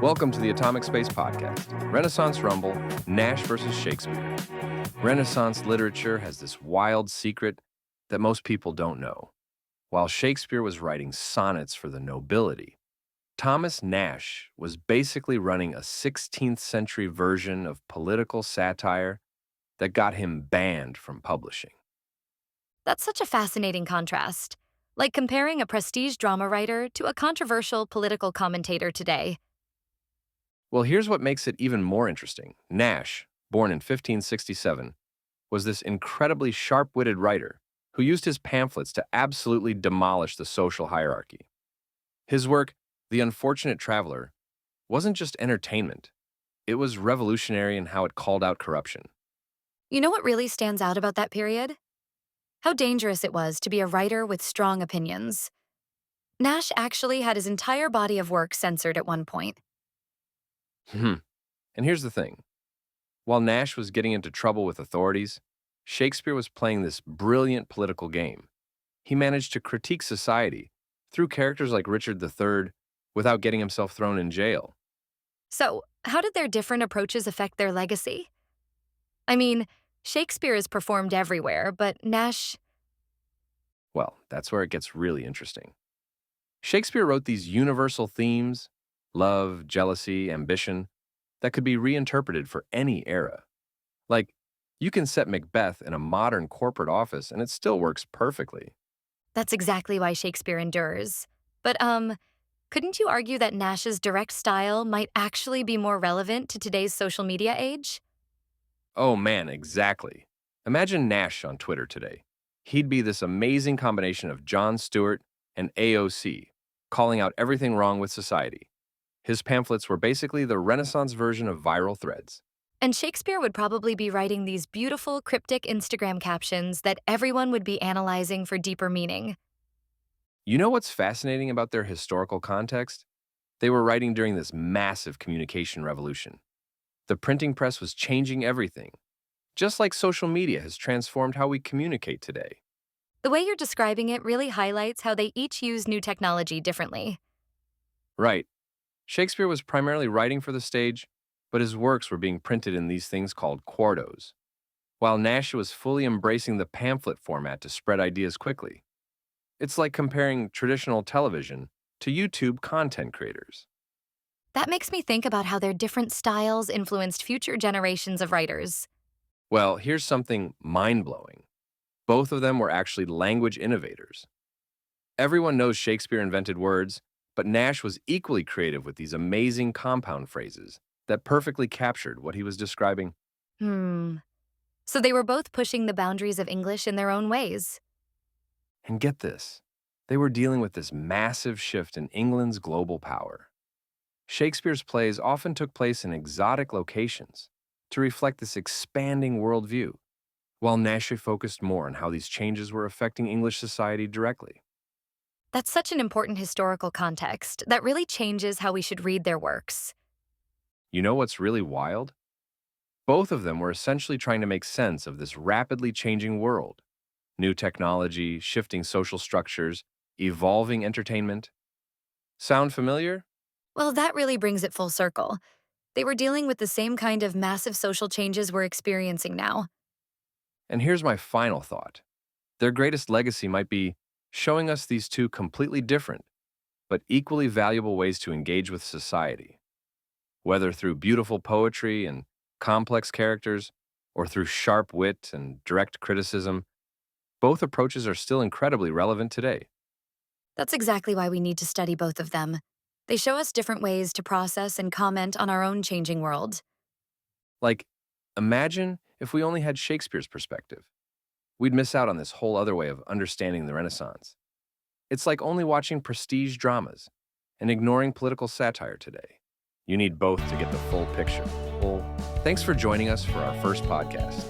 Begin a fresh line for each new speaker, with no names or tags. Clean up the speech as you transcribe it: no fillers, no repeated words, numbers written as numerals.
Welcome to the Atomic Space Podcast, Renaissance Rumble, Nash versus Shakespeare. Renaissance literature has this wild secret that most people don't know. While Shakespeare was writing sonnets for the nobility, Thomas Nash was basically running a 16th century version of political satire that got him banned from publishing.
That's such a fascinating contrast, like comparing a prestige drama writer to a controversial political commentator today.
Well, here's what makes it even more interesting. Nash, born in 1567, was this incredibly sharp-witted writer who used his pamphlets to absolutely demolish the social hierarchy. His work, The Unfortunate Traveler, wasn't just entertainment. It was revolutionary in how it called out corruption.
You know what really stands out about that period? How dangerous it was to be a writer with strong opinions. Nash actually had his entire body of work censored at one point.
And here's the thing. While Nash was getting into trouble with authorities, Shakespeare was playing this brilliant political game. He managed to critique society through characters like Richard III without getting himself thrown in jail.
So, how did their different approaches affect their legacy? I mean, Shakespeare is performed everywhere, but Nash.
Well, that's where it gets really interesting. Shakespeare wrote these universal themes, love, jealousy, ambition, that could be reinterpreted for any era. Like, you can set Macbeth in a modern corporate office and it still works perfectly.
That's exactly why Shakespeare endures. But, couldn't you argue that Nash's direct style might actually be more relevant to today's social media age?
Oh man, exactly. Imagine Nash on Twitter today. He'd be this amazing combination of Jon Stewart and AOC, calling out everything wrong with society. His pamphlets were basically the Renaissance version of viral threads.
And Shakespeare would probably be writing these beautiful, cryptic Instagram captions that everyone would be analyzing for deeper meaning.
You know what's fascinating about their historical context? They were writing during this massive communication revolution. The printing press was changing everything, just like social media has transformed how we communicate today.
The way you're describing it really highlights how they each use new technology differently.
Right. Shakespeare was primarily writing for the stage, but his works were being printed in these things called quartos, while Nash was fully embracing the pamphlet format to spread ideas quickly. It's like comparing traditional television to YouTube content creators.
That makes me think about how their different styles influenced future generations of writers.
Well, here's something mind-blowing. Both of them were actually language innovators. Everyone knows Shakespeare invented words, but Nash was equally creative with these amazing compound phrases that perfectly captured what he was describing.
So they were both pushing the boundaries of English in their own ways.
And get this, they were dealing with this massive shift in England's global power. Shakespeare's plays often took place in exotic locations to reflect this expanding worldview, while Nashe focused more on how these changes were affecting English society directly.
That's such an important historical context that really changes how we should read their works.
You know what's really wild? Both of them were essentially trying to make sense of this rapidly changing world. New technology, shifting social structures, evolving entertainment. Sound familiar?
Well, that really brings it full circle. They were dealing with the same kind of massive social changes we're experiencing now.
And here's my final thought. Their greatest legacy might be showing us these two completely different, but equally valuable ways to engage with society. Whether through beautiful poetry and complex characters, or through sharp wit and direct criticism, both approaches are still incredibly relevant today.
That's exactly why we need to study both of them. They show us different ways to process and comment on our own changing world.
Like, imagine if we only had Shakespeare's perspective. We'd miss out on this whole other way of understanding the Renaissance. It's like only watching prestige dramas and ignoring political satire today. You need both to get the full picture. Well, thanks for joining us for our first podcast.